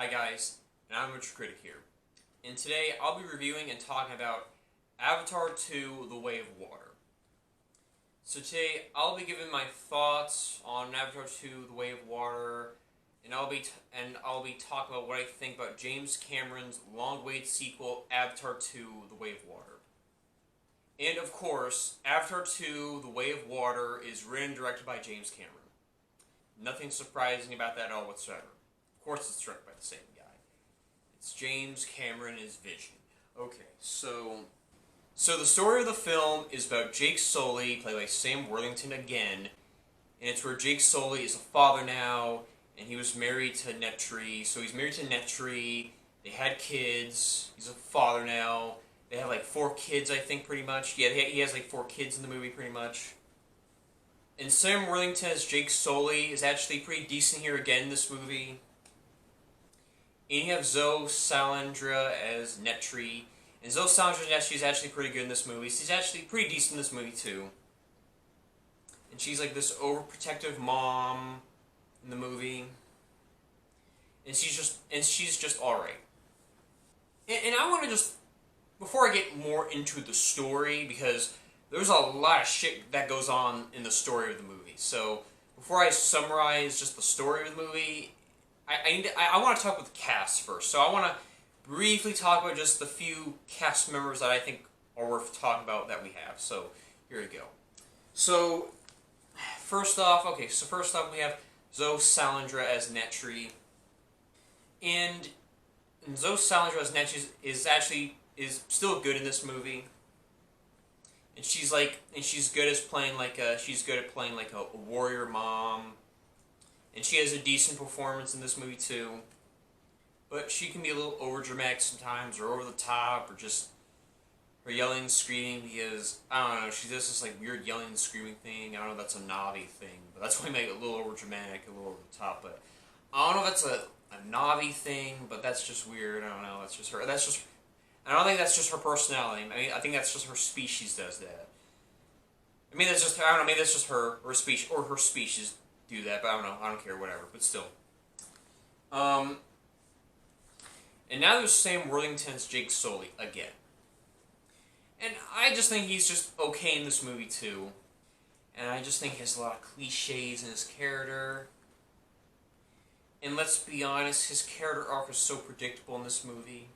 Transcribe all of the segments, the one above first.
Hi guys, and I'm Retro Critic here. And today I'll be reviewing and talking about Avatar 2: The Way of Water. So today I'll be giving my thoughts on Avatar 2: The Way of Water, and I'll be talking about what I think about James Cameron's long-awaited sequel, Avatar 2: The Way of Water. And of course, Avatar 2: The Way of Water is written and directed by James Cameron. Nothing surprising about that at all whatsoever. Of course it's directed by the same guy. It's James Cameron's vision. Okay, so the story of the film is about Jake Sully, played by Sam Worthington again, and it's where Jake Sully is a father now, and he was married to Netri. So he's married to Netri, they had kids, he's a father now, they have like 4 kids, I think, pretty much. Yeah, he has like 4 kids in the movie, pretty much. And Sam Worthington as Jake Sully is actually pretty decent here again in this movie. And you have Zoe Saldana as Netri. And Zoe Saldana as Netri is actually pretty good in this movie. She's actually pretty decent in this movie too. And she's like this overprotective mom in the movie. And she's just alright. And I want to just, before I get more into the story, because there's a lot of shit that goes on in the story of the movie. So before I summarize just the story of the movie, I want to talk about the cast first. So I want to briefly talk about just the few cast members that I think are worth talking about that we have. So here we go. So first off we have Zoe Saldana as Netri. And Zoe Saldana as Netri is still good in this movie. And she's good at playing like a warrior mom. And she has a decent performance in this movie too. But she can be a little overdramatic sometimes, or over the top, or just her yelling and screaming because, I don't know, she does this like weird yelling and screaming thing. I don't know if that's a Navi thing, but that's why I make it a little overdramatic, a little over the top. But I don't know if that's a Navi thing, but that's just weird. I don't know, that's just her. I don't think that's just her personality. I think that's just her species does that. I mean, that's just, I don't know, maybe that's just her species, or her species do that, but I don't know, I don't care, whatever, but still. And now there's Sam Worthington's Jake Sully again. And I just think he's just okay in this movie too. And I just think he has a lot of cliches in his character. And let's be honest, his character arc is so predictable in this movie.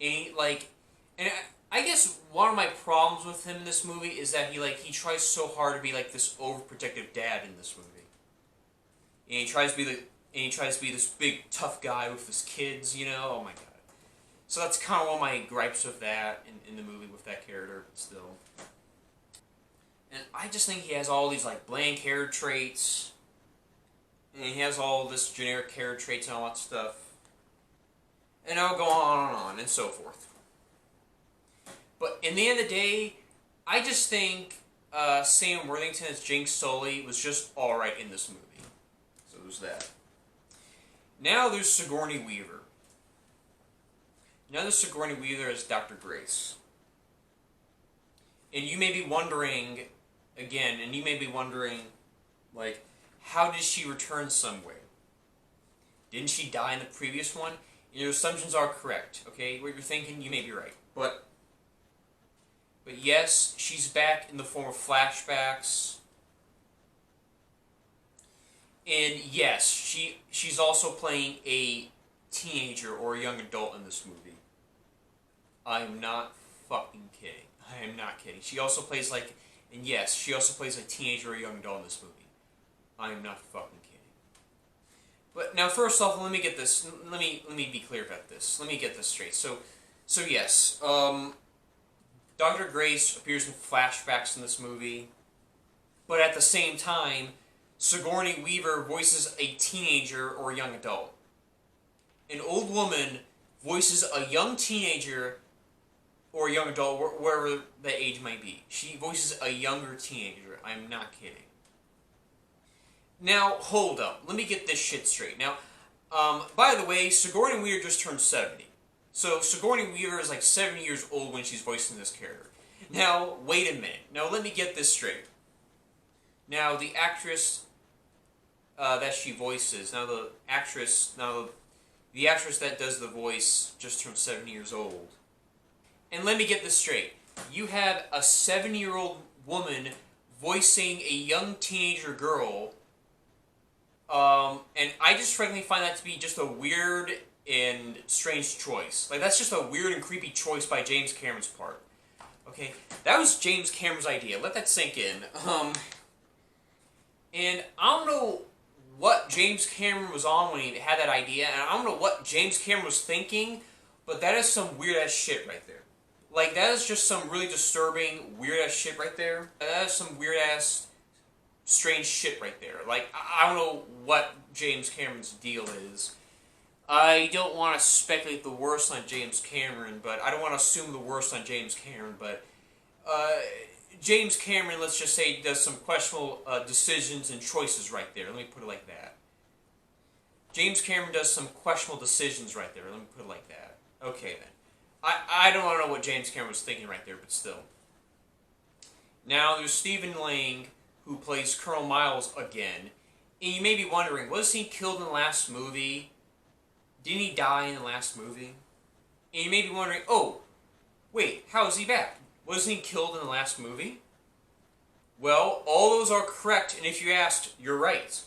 And I guess one of my problems with him in this movie is that he tries so hard to be like this overprotective dad in this movie. And he tries to be this big tough guy with his kids, you know. Oh my god. So that's kind of one of my gripes with that in the movie with that character, but still. And I just think he has all these like bland character traits. And he has all this generic character traits and all that stuff. And I'll go on and so forth. But in the end of the day, I just think Sam Worthington as Jake Sully was just alright in this movie. So there's that. Now there's Sigourney Weaver. Now there's Sigourney Weaver as Dr. Grace. And you may be wondering, like, how did she return some way? Didn't she die in the previous one? Your assumptions are correct, okay? What you're thinking, you may be right. But yes, she's back in the form of flashbacks. And yes, she's also playing a teenager or a young adult in this movie. I am not fucking kidding. I am not kidding. She also plays a teenager or a young adult in this movie. I am not fucking kidding. But now, first off, let me get this. Let me be clear about this. Let me get this straight. So yes, Dr. Grace appears in flashbacks in this movie, but at the same time, Sigourney Weaver voices a teenager or a young adult. An old woman voices a young teenager or a young adult, wherever the age might be. She voices a younger teenager. I'm not kidding. Now, hold up. Let me get this shit straight. Now, by the way, Sigourney Weaver just turned 70. So Sigourney Weaver is like 70 years old when she's voicing this character. Now, wait a minute. Now, let me get this straight. Now, the actress that she voices. Now the actress that does the voice just turned 7 years old. And let me get this straight. You have a 7-year-old woman voicing a young teenager girl, and I just frankly find that to be just a weird and strange choice. Like, that's just a weird and creepy choice by James Cameron's part. Okay, that was James Cameron's idea. Let that sink in. And I don't know what James Cameron was on when he had that idea, and I don't know what James Cameron was thinking, but that is some weird-ass shit right there. Like, that is just some really disturbing, weird-ass shit right there. That is some weird-ass, strange shit right there. Like, I don't know what James Cameron's deal is. I don't want to speculate the worst on James Cameron, but I don't want to assume the worst on James Cameron, but James Cameron, let's just say, does some questionable decisions and choices right there. Let me put it like that. James Cameron does some questionable decisions right there. Let me put it like that. Okay, then. I don't want to know what James Cameron was thinking right there, but still. Now, there's Stephen Lang, who plays Colonel Miles again. And you may be wondering, was he killed in the last movie? Didn't he die in the last movie? And you may be wondering, oh, wait, how is he back? Wasn't he killed in the last movie? Well, all those are correct, and if you asked, you're right.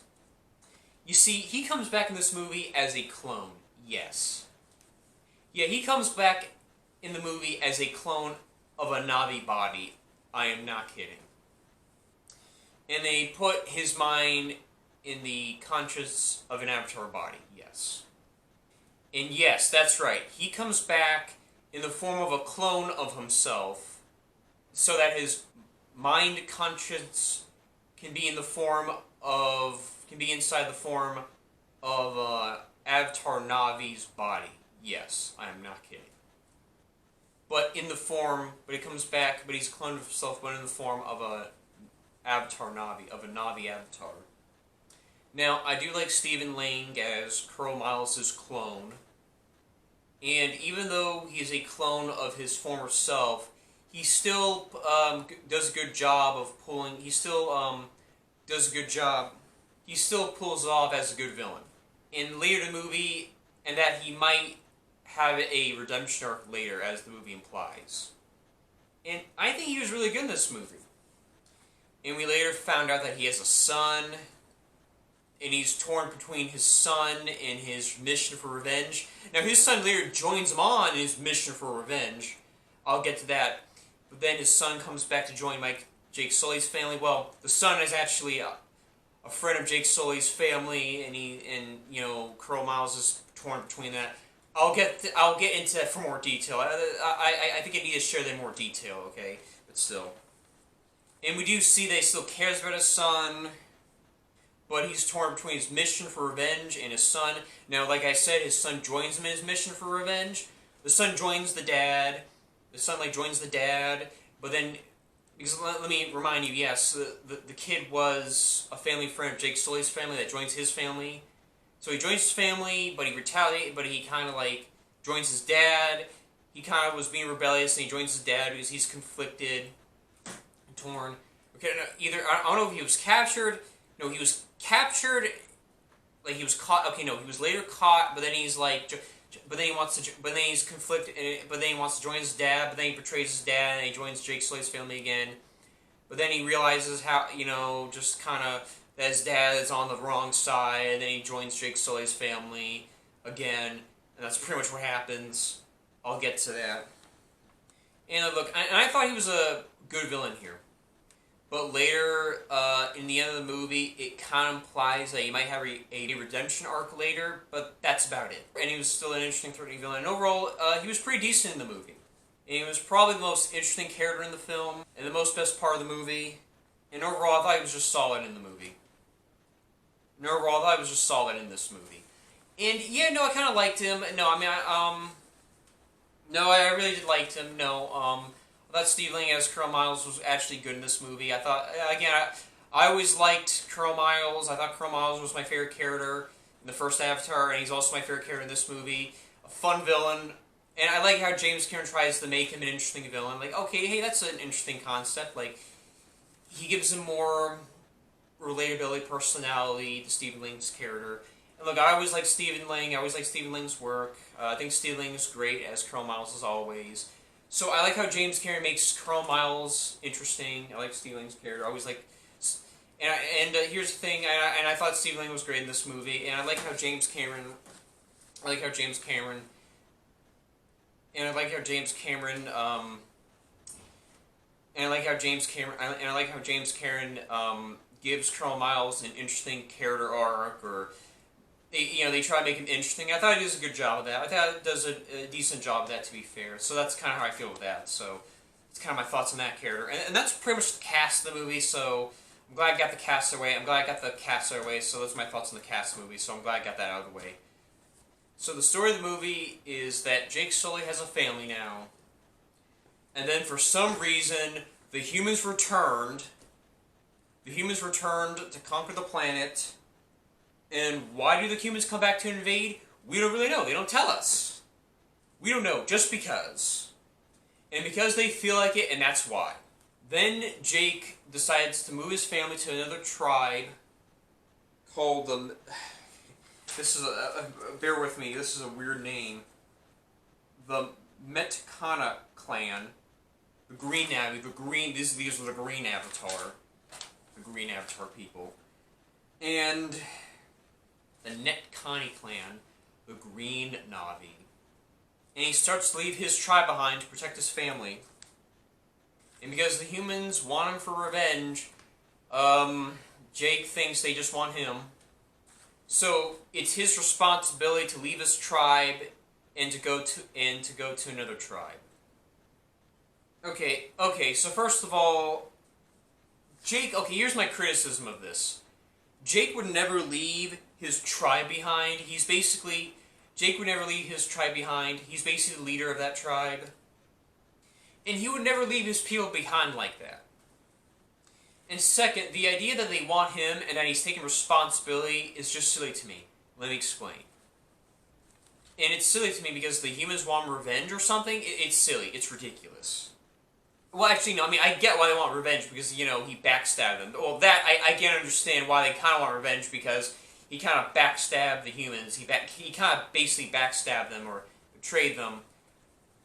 You see, he comes back in this movie as a clone, yes. Yeah, he comes back in the movie as a clone of a Navi body. I am not kidding. And they put his mind in the conscious of an Avatar body, yes. And yes, that's right. He comes back in the form of a clone of himself so that his mind conscience can be in the form of, can be inside the form of Avatar Navi's body. Yes, I am not kidding. But in the form, but he comes back, but he's cloned of himself, but in the form of a Avatar Navi, of a Navi Avatar. Now, I do like Stephen Lang as Colonel Miles' clone, and even though he's a clone of his former self, he still does a good job of pulling, he still does a good job, he still pulls it off as a good villain. In later the movie, and that he might have a redemption arc later, as the movie implies. And I think he was really good in this movie. And we later found out that he has a son, and he's torn between his son and his mission for revenge. Now, his son later joins him on his mission for revenge. I'll get to that. But then his son comes back to join Jake Sully's family. Well, the son is actually a friend of Jake Sully's family, and you know, Colonel Miles is torn between that. I'll get into that for more detail. I think I need to share that in more detail, okay? But still. And we do see that he still cares about his son, but he's torn between his mission for revenge and his son. Now, like I said, his son joins him in his mission for revenge. The son joins the dad. The son, joins the dad, but then, because let me remind you, yes, the kid was a family friend of Jake Sully's family that joins his family. So he joins his family, but he retaliates, but he kind of, joins his dad. He kind of was being rebellious, and he joins his dad because he's conflicted and torn. Okay, either, I don't know if he was captured. No, he was captured, he was caught. Okay, no, he was later caught, but then he's but then he wants to, but then he's conflicted, but then he wants to join his dad, but then he betrays his dad, and he joins Jake Sully's family again. But then he realizes how, just kind of, that his dad is on the wrong side, and then he joins Jake Sully's family again, and that's pretty much what happens. I'll get to that. And look, I thought he was a good villain here. But later, in the end of the movie, it kind of implies that he might have a redemption arc later, but that's about it. And he was still an interesting, threatening villain. And overall, he was pretty decent in the movie. And he was probably the most interesting character in the film, and the most best part of the movie. And overall, I thought he was just solid in the movie. And overall, I thought he was just solid in this movie. And yeah, no, I kind of liked him. No, I mean, no, I really did like him. No, I thought Steve Lang as Colonel Miles was actually good in this movie. I thought, again, I always liked Colonel Miles. I thought Colonel Miles was my favorite character in the first Avatar, and he's also my favorite character in this movie. A fun villain, and I like how James Cameron tries to make him an interesting villain. Okay, hey, that's an interesting concept. He gives him more relatability, personality to Stephen Lang's character. And look, I always like Stephen Lang. I always like Stephen Lang's work. I think Stephen Lang is great as Colonel Miles as always. So I like how James Cameron makes Colonel Miles interesting. I like Stephen Lang's character. I always like... And here's the thing, and I thought Stephen Lang was great in this movie, and I like how James Cameron... And I like how James Cameron... And I like how James Cameron gives Colonel Miles an interesting character arc, or they try to make him interesting. I thought he does a good job of that. I thought he does a decent job of that, to be fair. So that's kind of how I feel with that. So it's kind of my thoughts on that character, and that's pretty much the cast of the movie. So I'm glad I got the cast away. So that's my thoughts on the cast of the movie. So I'm glad I got that out of the way. So the story of the movie is that Jake Sully has a family now, and then for some reason the humans returned. The humans returned to conquer the planet. And why do the humans come back to invade? We don't really know. They don't tell us. We don't know, just because. And because they feel like it, and that's why. Then Jake decides to move his family to another tribe called the... This is bear with me, this is a weird name. The Metkana clan. The Green Navi, these were the Green Avatar. The Green Avatar people. And the Netkani clan, the Green Navi. And he starts to leave his tribe behind to protect his family. And because the humans want him for revenge, Jake thinks they just want him. So it's his responsibility to leave his tribe and to go to another tribe. Okay, so first of all, Jake, here's my criticism of this. Jake would never leave his tribe behind. Jake would never leave his tribe behind. He's basically the leader of that tribe. And he would never leave his people behind like that. And second, the idea that they want him and that he's taking responsibility is just silly to me. Let me explain. And it's silly to me because the humans want revenge or something. It's silly. It's ridiculous. Well, actually, no. I mean, I get why they want revenge because, he backstabbed them. Well, that, I can understand why they kind of want revenge because he kind of backstabbed the humans. He kind of basically backstabbed them or betrayed them.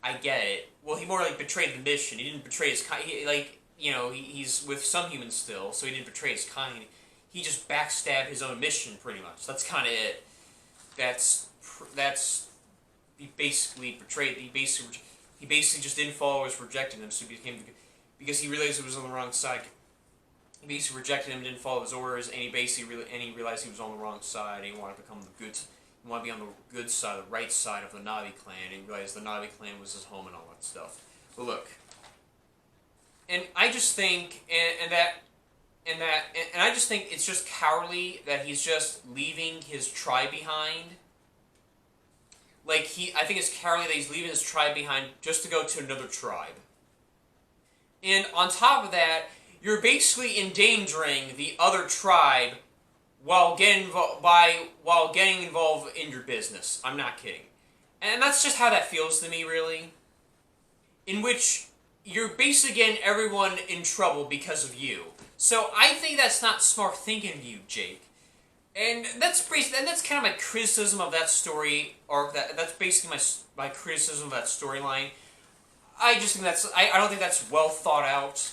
I get it. Well, he more like betrayed the mission. He didn't betray his kind. He's with some humans still, so he didn't betray his kind. He just backstabbed his own mission, pretty much. That's kind of it. He basically betrayed. He basically just didn't follow us, rejected him, so because he realized it was on the wrong side. He basically rejected him, didn't follow his orders, and he realized he was on the wrong side. And he wanted to become the good. He wanted to be on the good side, the right side of the Navi clan, and he realized the Navi clan was his home and all that stuff. But look. And I just think, and I just think it's just cowardly that he's just leaving his tribe behind. I think it's cowardly that he's leaving his tribe behind just to go to another tribe. And on top of that, you're basically endangering the other tribe while getting involved in your business. I'm not kidding. And that's just how that feels to me, really. In which you're basically getting everyone in trouble because of you. So I think that's not smart thinking of you, Jake. And that's kind of my criticism of that story, or that's basically my criticism of that storyline. I just think I don't think that's well thought out.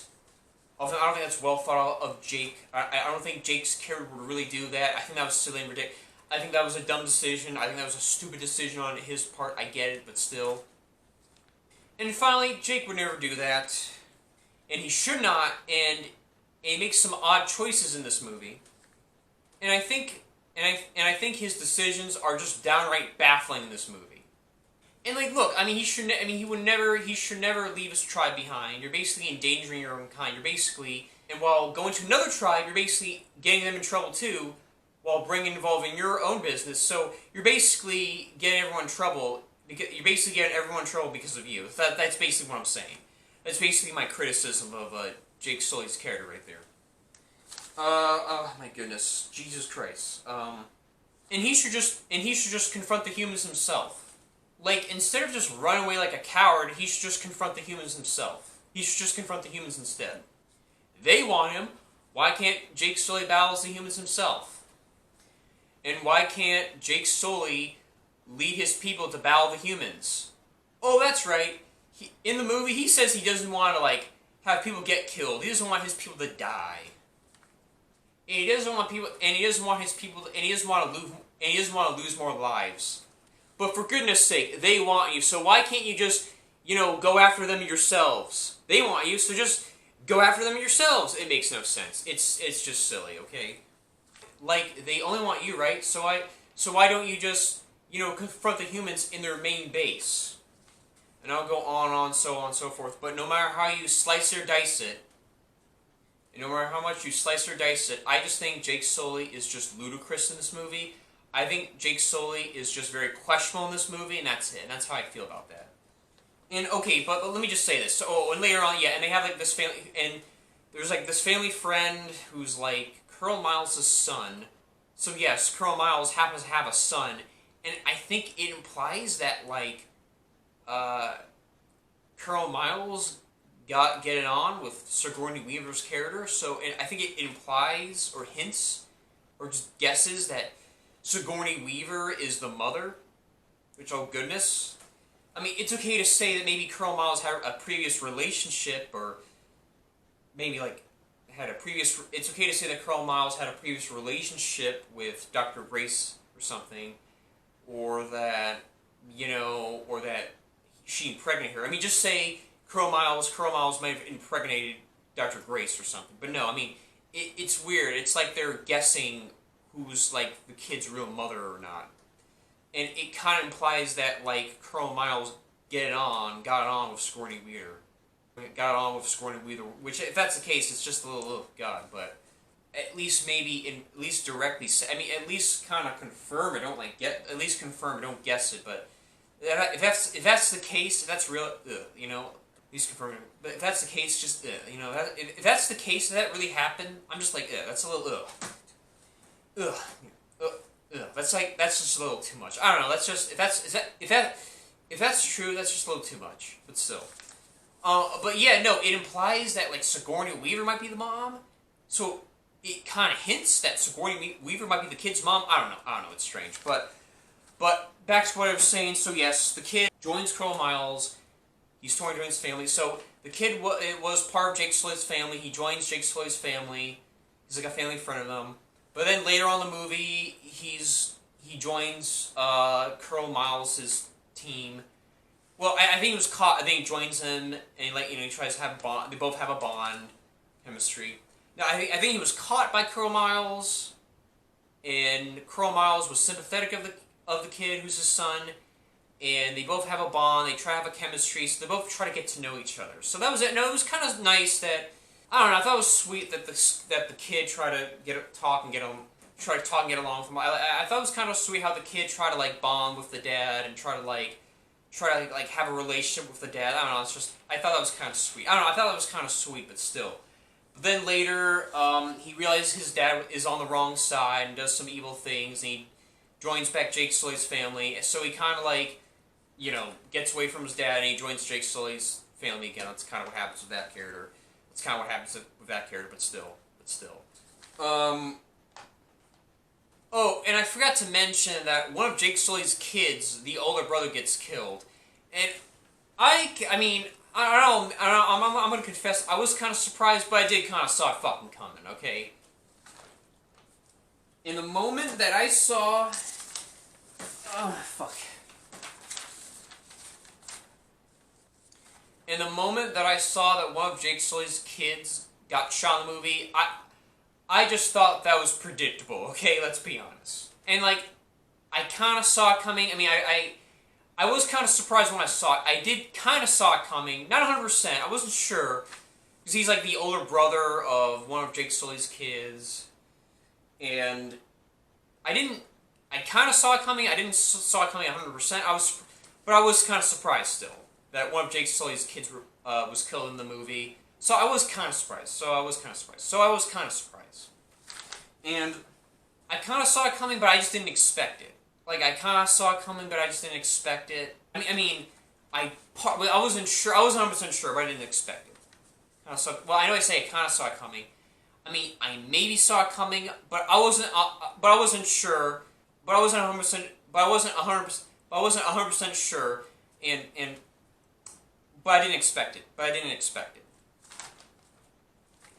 I don't think that's well thought out of Jake. I don't think Jake's character would really do that. I think that was silly and ridiculous. I think that was a dumb decision. I think that was a stupid decision on his part. I get it, but still. And finally, Jake would never do that. And he should not, and he makes some odd choices in this movie. And I think his decisions are just downright baffling in this movie. And look, he should never leave his tribe behind. You're basically endangering your own kind. And while going to another tribe, you're basically getting them in trouble too, while involving your own business. So you're basically getting everyone in trouble. You're basically getting everyone in trouble because of you. That's basically what I'm saying. That's basically my criticism of Jake Sully's character right there. Oh my goodness, Jesus Christ. And he should just confront the humans himself. Instead of just run away like a coward, he should just confront the humans himself. He should just confront the humans instead. They want him. Why can't Jake Sully battle the humans himself? And why can't Jake Sully lead his people to battle the humans? Oh, that's right. In the movie, he says he doesn't want to, like, have people get killed. He doesn't want his people to die. And he doesn't want people, and he doesn't want his people, and he doesn't want to lose more lives. But for goodness sake, they want you. So why can't you just, go after them yourselves? They want you, so just go after them yourselves. It makes no sense. It's just silly, okay? Like, they only want you, right? So why don't you just, confront the humans in their main base? And I'll go on, so on, so forth. But no matter how you slice or dice it, and no matter how much you slice or dice it, I just think Jake Sully is just ludicrous in this movie. I think Jake Sully is just very questionable in this movie, and that's it. And that's how I feel about that. And okay, but let me just say this. So, and later on, yeah, and they have like this family, and there's like this family friend who's like Colonel Miles' son. So yes, Colonel Miles happens to have a son, and I think it implies that like Colonel Miles get it on with Sigourney Weaver's character. So I think it implies or hints or just guesses that Sigourney Weaver is the mother. Which, oh goodness. I mean, it's okay to say that maybe Colonel Miles had a previous relationship, or maybe like it's okay to say that Colonel Miles had a previous relationship with Dr. Grace or something, or that, or that she impregnated her. I mean, just say Colonel Miles might have impregnated Dr. Grace or something. But no, I mean, it's weird. It's like they're guessing who's like the kid's real mother or not. And it kind of implies that, like, Colonel Miles got it on with Sigourney Weaver. Got it on with Sigourney Weaver, which, if that's the case, it's just a little, God, but at least at least directly, I mean, at least kind of confirm it, at least confirm it, don't guess it, but if that's the case, if that's real, at least confirm it. But if that's the case, just, if that's the case, if that really happened, I'm just like, that's a little, ugh. That's just a little too much. I don't know. That's just if that's true, that's just a little too much. But still, but yeah, no. It implies that like Sigourney Weaver might be the mom, so it kind of hints that Sigourney Weaver might be the kid's mom. I don't know. It's strange, but back to what I was saying. So yes, the kid joins Colonel Miles. He's torn to his family. So the kid was part of Jake Sully's family. He joins Jake Sully's family. He's like a family friend of them. But then later on in the movie, he joins Colonel Miles' team. Well, I think he was caught. I think he joins him, and he tries to have a bond. They both have a bond, chemistry. Now I think he was caught by Colonel Miles, and Colonel Miles was sympathetic of the kid who's his son, and they both have a bond. They try to have a chemistry, so they both try to get to know each other. So that was it. No, it was kind of nice that. I don't know. I thought it was sweet that the kid tried to talk and get along. I thought it was kind of sweet how the kid tried to like bond with the dad and try to have a relationship with the dad. I don't know. It's just I thought that was kind of sweet. I don't know. I thought that was kind of sweet, but still. But then later, he realizes his dad is on the wrong side and does some evil things, and he joins back Jake Sully's family. So he kind of like, gets away from his dad and he joins Jake Sully's family again. That's kind of what happens with that character. It's kind of what happens with that character, but still. Oh, and I forgot to mention that one of Jake Sully's kids, the older brother, gets killed. And I mean, I don't know, I'm gonna confess, I was kind of surprised, but I did kind of saw it fucking coming, okay? In the moment that I saw... Oh, fuck. In the moment that I saw that one of Jake Sully's kids got shot in the movie, I just thought that was predictable, okay? Let's be honest. And, like, I kind of saw it coming. I mean, I was kind of surprised when I saw it. I did kind of saw it coming. Not 100%. I wasn't sure. Because he's, like, the older brother of one of Jake Sully's kids. And I kind of saw it coming. I didn't saw it coming 100%. But I was kind of surprised still that one of Jake Sully's kids was killed in the movie. So I was kind of surprised. And I kind of saw it coming, but I just didn't expect it. Like, I kind of saw it coming, but I just didn't expect it. I wasn't sure. I wasn't 100% sure, but I didn't expect it. Well, I know I say I kind of saw it coming. I mean, I maybe saw it coming, but I wasn't. But I wasn't sure. But I wasn't 100%. But I wasn't 100%. But I wasn't 100% sure. And but I didn't expect it. But I didn't expect it.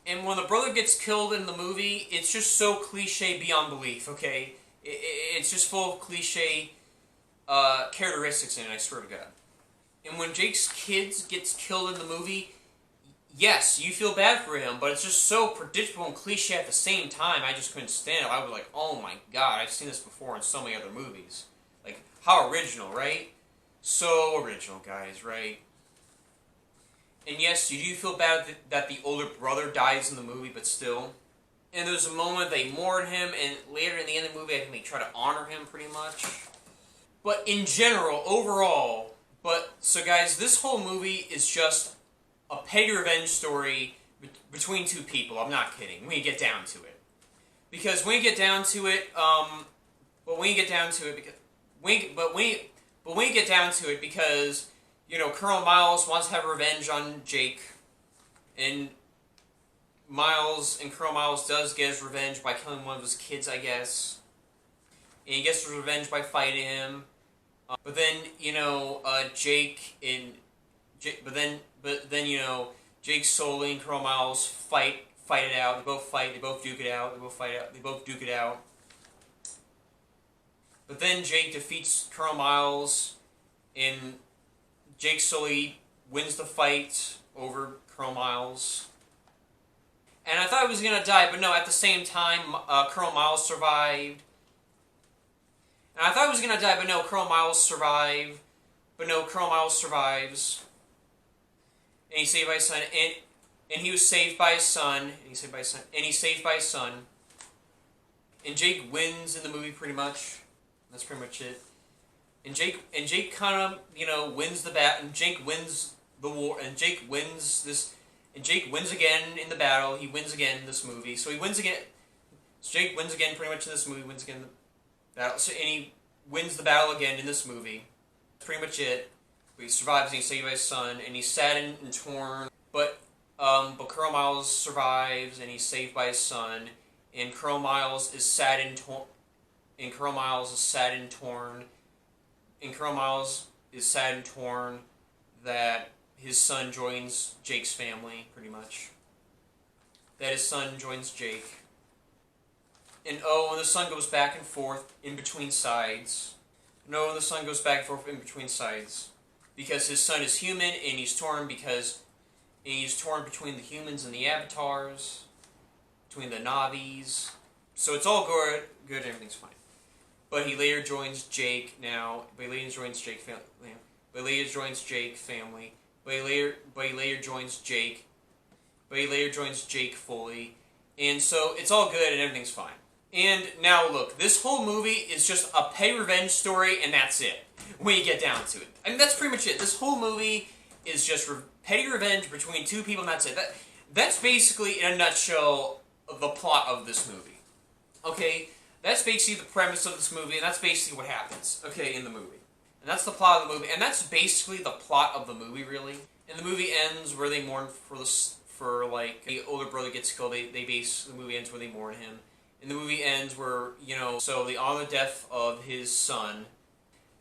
And when the brother gets killed in the movie, it's just so cliche beyond belief. Okay, it's just full of cliche characteristics in it. I swear to God. And when Jake's kids gets killed in the movie, yes, you feel bad for him, but it's just so predictable and cliche at the same time. I just couldn't stand it. I was like, oh my god, I've seen this before in so many other movies. Like, how original, right? So original, guys, right? And yes, you do feel bad that the older brother dies in the movie, but still. And there's a moment they mourn him, and later in the end of the movie, I think they try to honor him pretty much. But in general, overall, so guys, this whole movie is just a petty revenge story between two people. I'm not kidding. When you get down to it, because when you get down to it, when you get down to it, because Colonel Miles wants to have revenge on Jake, and Colonel Miles does get his revenge by killing one of his kids, I guess, and he gets his revenge by fighting him. But then Jake and Jake Sully and Colonel Miles fight it out. They both fight. They both duke it out. They both duke it out. But then Jake defeats Colonel Miles, and Jake Sully wins the fight over Colonel Miles. And I thought he was gonna die, but no. At the same time, Colonel Miles survived. And I thought he was gonna die, but no. Colonel Miles survived. But no, Colonel Miles survives. And he's saved by his son, and he was saved by his son, and he's saved by his son, and he's saved by his son. And Jake wins in the movie pretty much. That's pretty much it. And Jake kind of wins the and Jake wins the war, and Jake wins this, and Jake wins again in the battle. He wins again in this movie, so he wins again. So Jake wins again pretty much in this movie. Wins again in the battle, and he wins the battle again in this movie. That's pretty much it. But he survives, and he's saved by his son, and he's saddened and torn. But Colonel Miles survives, and he's saved by his son, and Colonel Miles is sad and torn. And Colonel Miles is sad and torn. And Colonel Miles is sad and torn that his son joins Jake's family, pretty much. That his son joins Jake. And and the son goes back and forth in between sides. And the son goes back and forth in between sides. Because his son is human, and he's torn between the humans and the avatars, between the Navis. So it's all good, everything's fine. But he later joins Jake now. But he later joins Jake family. But he later joins Jake family. But he later joins Jake. But he later joins Jake fully. And so it's all good and everything's fine. And now look, this whole movie is just a petty revenge story, and that's it. When you get down to it, I mean, that's pretty much it. This whole movie is just petty revenge between two people, and that's it. That's basically, in a nutshell, the plot of this movie. Okay, that's basically the premise of this movie, and that's basically what happens. Okay, in the movie, and that's the plot of the movie, and that's basically the plot of the movie, really. And the movie ends where they mourn for like the older brother gets killed. The movie ends where they mourn him. And the movie ends where so they honor the death of his son.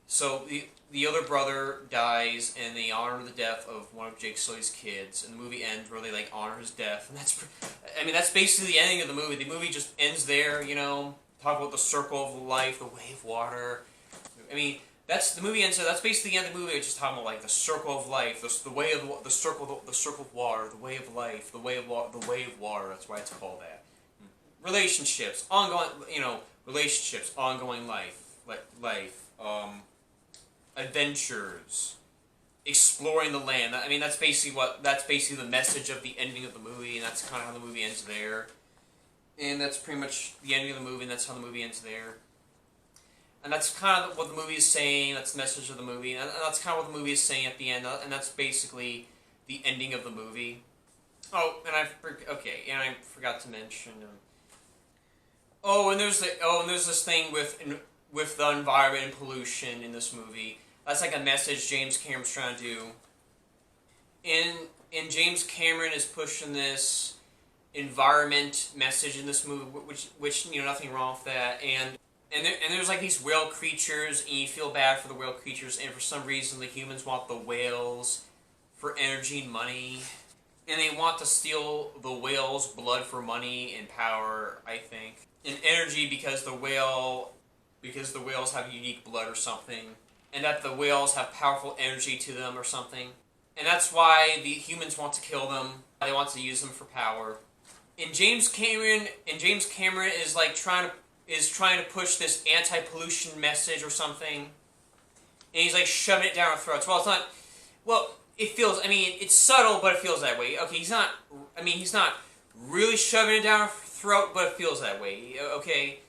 So the other brother dies, and they honor the death of one of Jake Sully's kids. And the movie ends where they honor his death, and that's basically the ending of the movie. The movie just ends there. Talk about the circle of life, the way of water. I mean, that's the movie ends. So that's basically the end of the movie. It's just talking about the circle of life, the way of the circle of water, the way of life, the way of water. That's why it's called that. Relationships, ongoing life, adventures, exploring the land. I mean, that's basically the message of the ending of the movie, and that's kind of how the movie ends there. And that's pretty much the ending of the movie, and that's how the movie ends there. And that's kind of what the movie is saying. That's the message of the movie, and that's kind of what the movie is saying at the end. And that's basically the ending of the movie. And I forgot to mention. And there's this thing with the environment and pollution in this movie. That's like a message James Cameron's trying to do. And James Cameron is pushing this environment message in this movie, which nothing wrong with that, and there's like these whale creatures, and you feel bad for the whale creatures, and for some reason the humans want the whales for energy and money, and they want to steal the whale's blood for money and power, I think, and energy because the whales have unique blood or something, and that the whales have powerful energy to them or something, and that's why the humans want to kill them. They want to use them for power. And James Cameron is like trying to push this anti-pollution message or something, and he's like shoving it down our throats. Well, it's not. Well, it feels. I mean, it's subtle, but it feels that way. Okay, he's not really shoving it down our throat, but it feels that way. Okay,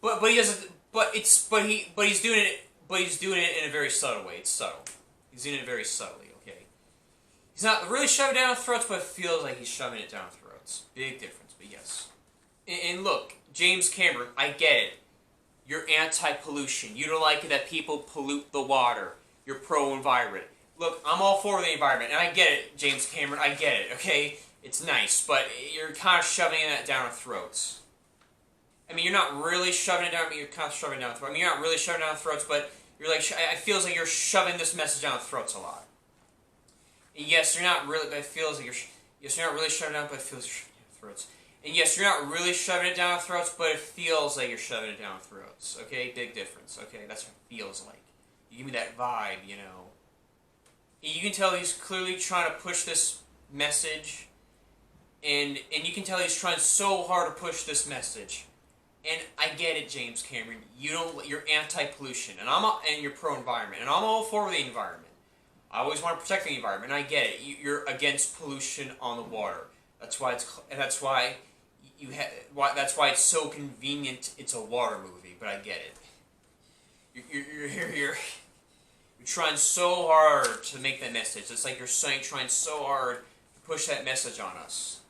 but he doesn't. But he's doing it. But he's doing it in a very subtle way. It's subtle. He's doing it very subtly. Okay, he's not really shoving it down our throats, but it feels like he's shoving it down our throats. Big difference, but yes. And look, James Cameron, I get it. You're anti-pollution. You don't like it that people pollute the water. You're pro-environment. Look, I'm all for the environment, and I get it, James Cameron. I get it, okay? It's nice, but you're kind of shoving that down our throats. I mean, you're not really shoving it down, but you're kind of shoving it down our throats. I mean, you're not really shoving it down our throats, but you're like, it feels like you're shoving this message down our throats a lot. And yes, you're not really, but it feels like you're not really shoving it down, but it feels like you're shoving it down our throats. And yes, you're not really shoving it down our throats, but it feels like you're shoving it down our throats. Okay? Big difference. Okay? That's what it feels like. You give me that vibe, you know. And you can tell he's clearly trying to push this message. And you can tell he's trying so hard to push this message. And I get it, James Cameron. You're anti-pollution, and you're pro-environment. And I'm all for the environment. I always want to protect the environment, and I get it. You're against pollution on the water. That's why that's why it's so convenient. It's a water movie, but I get it. You're trying so hard to make that message. It's like you're trying so hard to push that message on us.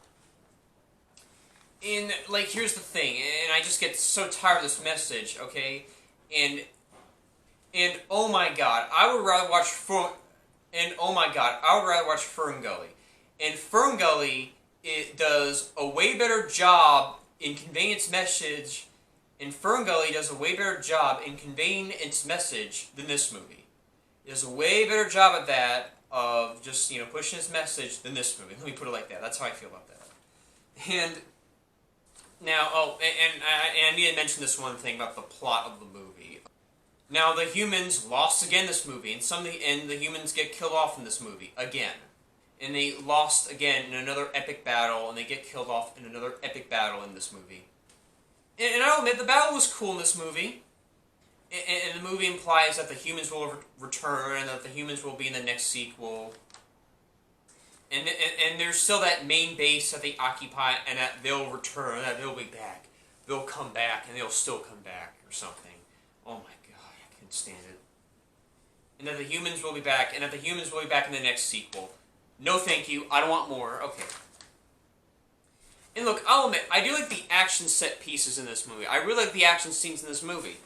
And like, here's the thing, and I just get so tired of this message. Okay, and oh my God, I would rather watch Fern Gully, and Fern Gully. It does a way better job in conveying its message, and Fern Gully does a way better job in conveying its message than this movie. It does a way better job at that, of just, pushing its message than this movie. Let me put it like that. That's how I feel about that. And now, and I need to mention this one thing about the plot of the movie. Now, the humans lost again this movie, and the humans get killed off in this movie again. And they lost again in another epic battle, and they get killed off in another epic battle in this movie. And I'll admit, the battle was cool in this movie. And the movie implies that the humans will return, and that the humans will be in the next sequel. And there's still that main base that they occupy, and that they'll return, that they'll be back. They'll come back, and they'll still come back, or something. Oh my God, I couldn't stand it. And that the humans will be back, and that the humans will be back in the next sequel. No thank you, I don't want more. Okay. And look, I'll admit, I do like the action set pieces in this movie. I really like the action scenes in this movie.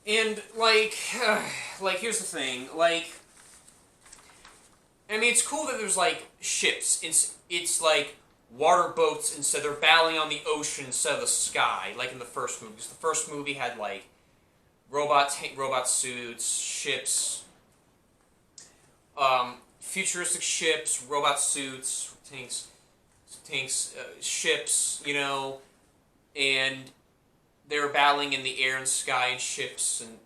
And, like, here's the thing, like, I mean, it's cool that there's, like, ships. It's like, water boats instead. They're battling on the ocean instead of the sky, like in the first movie. Because the first movie had, like, robot suits, ships, futuristic ships, robot suits, tanks, ships, and they were battling in the air and sky and ships and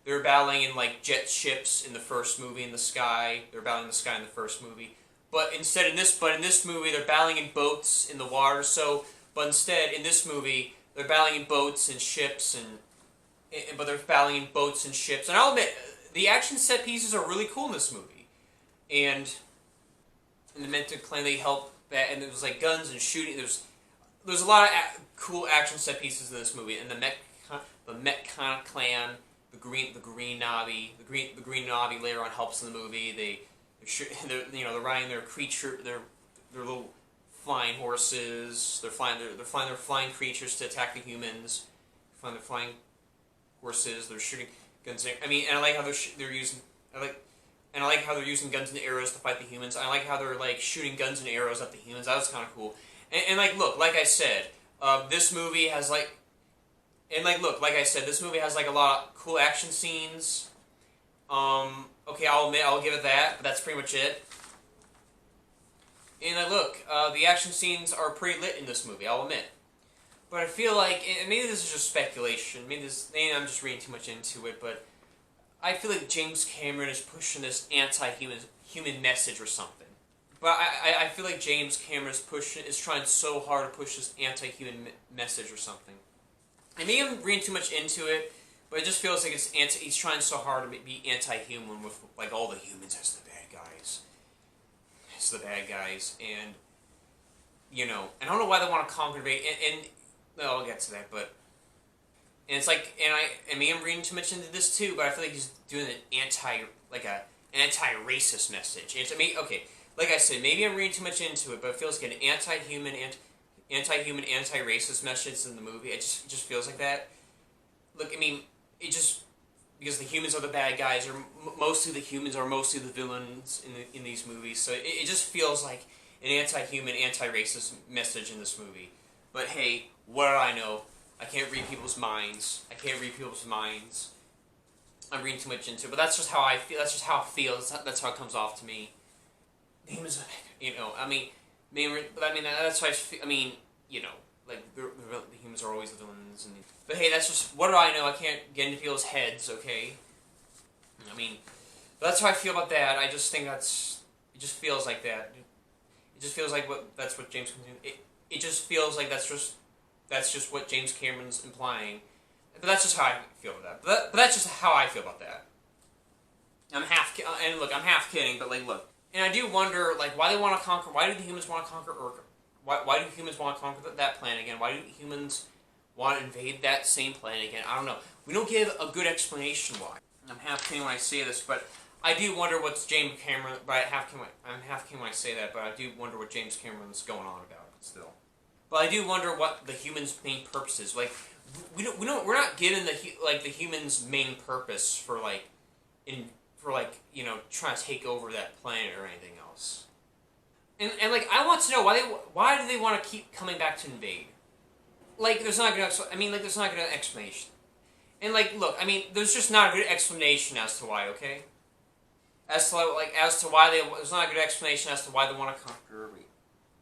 they were battling in like jet ships in the first movie in the sky. They were battling in the sky in the first movie, but in this movie they're battling in boats in the water. But instead in this movie they're battling in boats and ships but they're battling in boats and ships. And I'll admit, the action set pieces are really cool in this movie, and the Mentor Clan, they help that, and there was like guns and shooting. There's a lot of cool action set pieces in this movie, and the Met Clan, the Green Navi later on helps in the movie. They're riding their their little flying horses. They're flying their flying creatures to attack the humans. They're flying horses. They're shooting guns. I mean, and I like how they're using. I And I like how they're using guns and arrows to fight the humans. I like how they're like shooting guns and arrows at the humans. That was kind of cool. And like, look, like I said, this movie has like, and like, look, like I said, this movie has like a lot of cool action scenes. Okay, I'll admit, I'll give it that, but that's pretty much it. And like, look, the action scenes are pretty lit in this movie, I'll admit. But I feel like, and maybe this is just speculation, maybe I'm just reading too much into it, but I feel like James Cameron is pushing this anti-human message or something. But I feel like James Cameron is trying so hard to push this anti-human message or something. And maybe I'm reading too much into it, but it just feels like he's trying so hard to be anti-human with like all the humans as the bad guys. As the bad guys, and you know, and I don't know why they want to conquer the and I'll get to that, but and it's like, and maybe I'm reading too much into this too, but I feel like he's doing an anti-racist message. Okay, like I said, maybe I'm reading too much into it, but it feels like an anti-human, anti-racist message in the movie. It just feels like that. Look, I mean, it just because the humans are the bad guys, or mostly the humans are mostly the villains in these movies. So it just feels like an anti-human, anti-racist message in this movie. But hey, what do I know? I can't read people's minds. I'm reading too much into it, but that's just how I feel. That's just how it feels. That's how it comes off to me. The humans, you know, that's why I mean, you know, like the humans are always the villains. But hey, that's just, what do I know? I can't get into people's heads, okay? I mean, that's how I feel about that. I just think it just feels like that. It just feels like that's what James Cameron. It just feels like that's just what James Cameron's implying. But that's just how I feel about that. But that's just how I feel about that. I'm half kidding, but like, look. And I do wonder, like, why do the humans want to conquer Urk? Why do humans want to conquer that planet again? Why do humans want to invade that same planet again? I don't know. We don't give a good explanation why. I'm half kidding when I say this, but I do wonder what's James Cameron. But I'm half kidding when I say that, but I do wonder what James Cameron's going on about still. But I do wonder what the humans' main purpose is. Like, we're not given the humans' main purpose for you know, trying to take over that planet or anything else. And like, I want to know why do they want to keep coming back to invade? Like, there's not a good explanation. And like, look, I mean, there's just not a good explanation as to why, okay? There's not a good explanation as to why they want to conquer.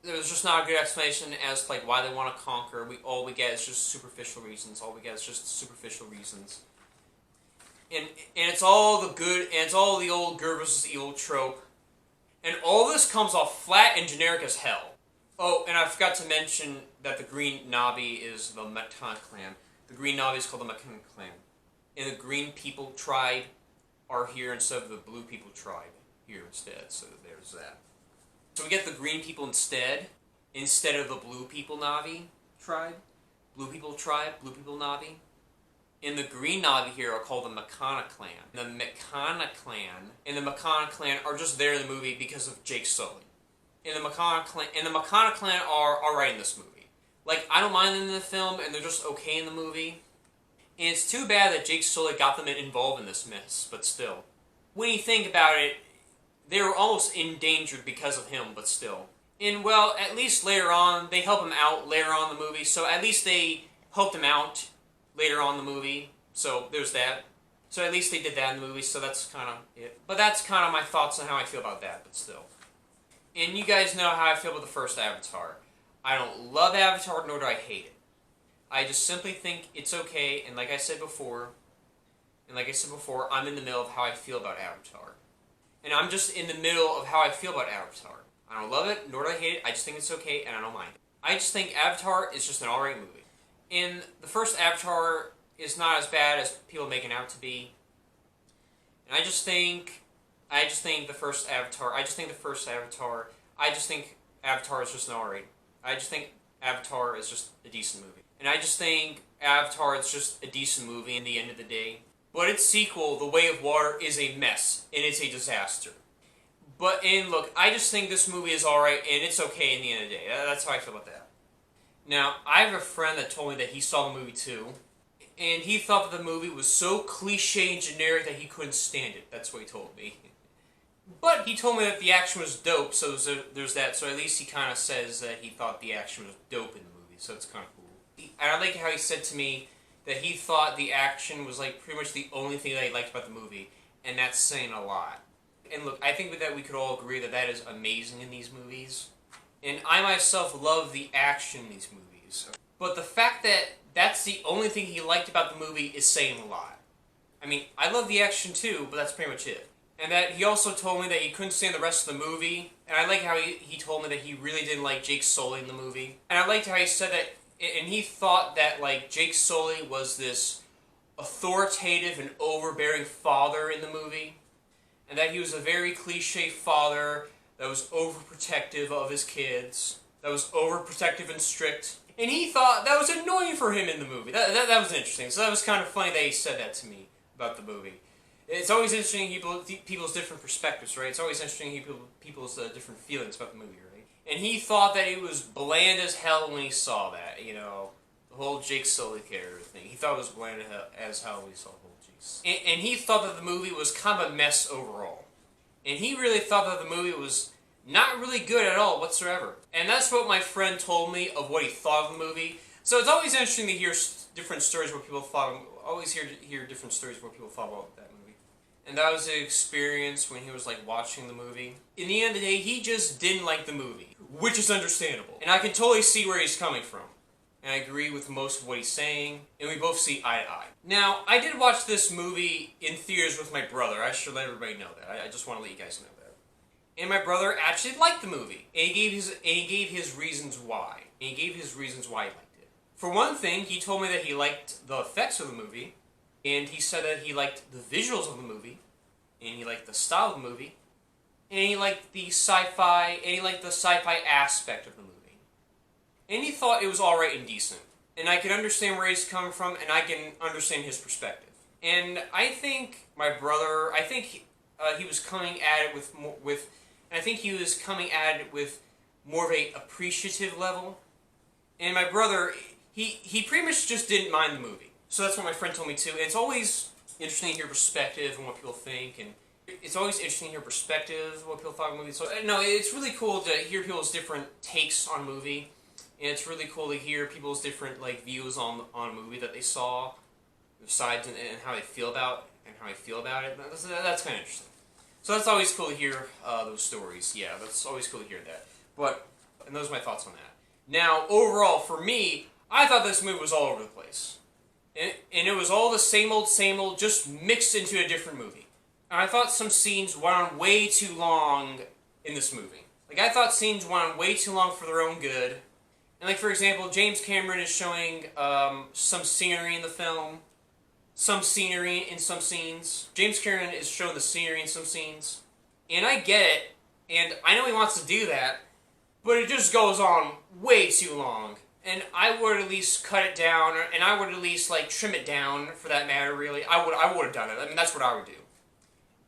There's just not a good explanation as to like why they want to conquer. All we get is just superficial reasons. And it's all the good, and it's all the old good versus evil trope. And all this comes off flat and generic as hell. Oh, and I forgot to mention that the Green Navi is the Mekana clan. The Green Navi is called the Mekana clan. And the Green People tribe are here instead of the Blue People tribe here instead. So there's that. So we get the Green People instead of the Blue People Navi tribe. Blue People Navi. And the Green Navi here are called the Mekana clan. The Mekana clan are just there in the movie because of Jake Sully. And the Mekana clan are alright in this movie. Like, I don't mind them in the film, and they're just okay in the movie. And it's too bad that Jake Sully got them involved in this mess, but still. When you think about it, they were almost endangered because of him, but still. And, well, at least later on, they help him out later on in the movie, so at least they helped him out later on in the movie, so there's that. So at least they did that in the movie, so that's kind of it. But that's kind of my thoughts on how I feel about that, but still. And you guys know how I feel about the first Avatar. I don't love Avatar, nor do I hate it. I just simply think it's okay, and like I said before, I'm in the middle of how I feel about Avatar. And I'm just in the middle of how I feel about Avatar. I don't love it, nor do I hate it, I just think it's okay, and I don't mind it. I just think Avatar is just an alright movie. And the first Avatar is not as bad as people make it out to be. And I just think Avatar is just an alright. I just think Avatar is just a decent movie. And I just think Avatar is just a decent movie in the end of the day. But its sequel, The Way of Water, is a mess, and it's a disaster. And look, I just think this movie is alright, and it's okay in the end of the day. That's how I feel about that. Now, I have a friend that told me that he saw the movie too, and he thought that the movie was so cliche and generic that he couldn't stand it. That's what he told me. But he told me that the action was dope, so there's that. So at least he kind of says that he thought the action was dope in the movie, so it's kind of cool. And I like how he said to me that he thought the action was like pretty much the only thing that he liked about the movie, and that's saying a lot. And look, I think that we could all agree that that is amazing in these movies. And I myself love the action in these movies. But the fact that that's the only thing he liked about the movie is saying a lot. I mean, I love the action too, but that's pretty much it. And that he also told me that he couldn't stand the rest of the movie. And I like how he told me that he really didn't like Jake Sully in the movie. And I liked how he said that, and he thought that like Jake Sully was this authoritative and overbearing father in the movie. And that he was a very cliche father that was overprotective of his kids, that was overprotective and strict. And he thought that was annoying for him in the movie. That was interesting. So that was kind of funny that he said that to me about the movie. It's always interesting people's different perspectives, right? It's always interesting people's different feelings about the movie, right? And he thought that it was bland as hell when he saw that, you know, the whole Jake Sully character thing. He thought it was bland as hell when he saw the whole Jake. And he thought that the movie was kind of a mess overall. And he really thought that the movie was not really good at all whatsoever. And that's what my friend told me of what he thought of the movie. So it's always interesting to hear different stories where people thought, always hear different stories where people thought about that movie. And that was the experience when he was like watching the movie. In the end of the day, he just didn't like the movie, which is understandable. And I can totally see where he's coming from. And I agree with most of what he's saying, and we both see eye to eye. Now, I did watch this movie in theaters with my brother. I should let everybody know that. I just want to let you guys know that. And my brother actually liked the movie, and he gave his reasons why. And he gave his reasons why he liked it. For one thing, he told me that he liked the effects of the movie, and he said that he liked the visuals of the movie, and he liked the style of the movie, and he liked the sci-fi aspect of the movie. And he thought it was alright and decent. And I can understand where he's coming from, and I can understand his perspective. And I think my brother, he was coming at it with more of a appreciative level. And my brother, he pretty much just didn't mind the movie. So that's what my friend told me too. And it's always interesting to hear perspective and what people think, and it's always interesting to hear perspective of what people thought of the movie. So no, it's really cool to hear people's different takes on a movie. And it's really cool to hear people's different like views on a movie that they saw, their sides, and how they feel about it. That's kind of interesting. So that's always cool to hear those stories. Yeah, that's always cool to hear that. And those are my thoughts on that. Now, overall, for me, I thought this movie was all over the place, and it was all the same old, just mixed into a different movie. And I thought some scenes went on way too long in this movie. Like I thought scenes went on way too long for their own good. And like, for example, James Cameron is showing some scenery in the film, some scenery in some scenes. James Cameron is showing the scenery in some scenes. And I get it, and I know he wants to do that, but it just goes on way too long. And I would at least cut it down, and I would at least, like, trim it down, for that matter, really. I would have done it. I mean, that's what I would do.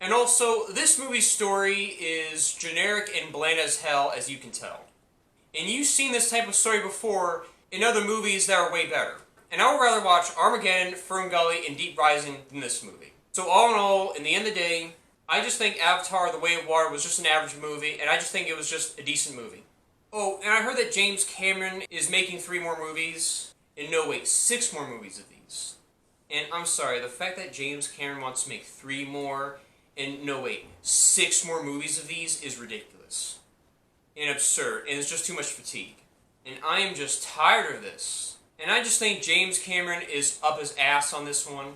And also, this movie's story is generic and bland as hell, as you can tell. And you've seen this type of story before in other movies that are way better. And I would rather watch Armageddon, Ferngully, and Deep Rising than this movie. So all in all, in the end of the day, I just think Avatar: The Way of Water was just an average movie, and I just think it was just a decent movie. Oh, and I heard that James Cameron is making 3 more movies. And no, wait, 6 more movies of these. And I'm sorry, the fact that James Cameron wants to make 3 more, and no, wait, 6 more movies of these is ridiculous. And absurd, and it's just too much fatigue. And I am just tired of this. And I just think James Cameron is up his ass on this one.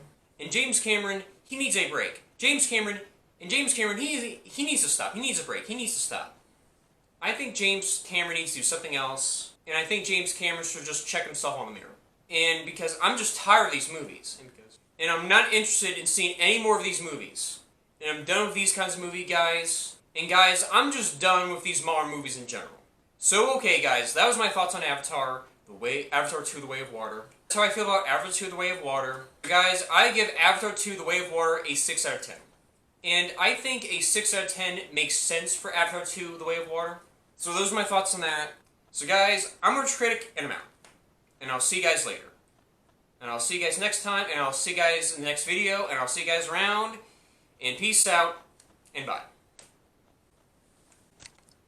And James Cameron, he needs a break. James Cameron, he needs to stop. He needs a break. He needs to stop. I think James Cameron needs to do something else. And I think James Cameron should just check himself on the mirror. And because I'm just tired of these movies. And I'm not interested in seeing any more of these movies. And I'm done with these kinds of movie guys. And guys, I'm just done with these modern movies in general. So okay guys, that was my thoughts on Avatar 2: The Way of Water. That's how I feel about Avatar 2: The Way of Water. Guys, I give Avatar 2: The Way of Water a 6 out of 10. And I think a 6 out of 10 makes sense for Avatar 2: The Way of Water. So those are my thoughts on that. So guys, I'm Retro Critic, and I'm out. And I'll see you guys later. And I'll see you guys next time, and I'll see you guys in the next video, and I'll see you guys around. And peace out, and bye.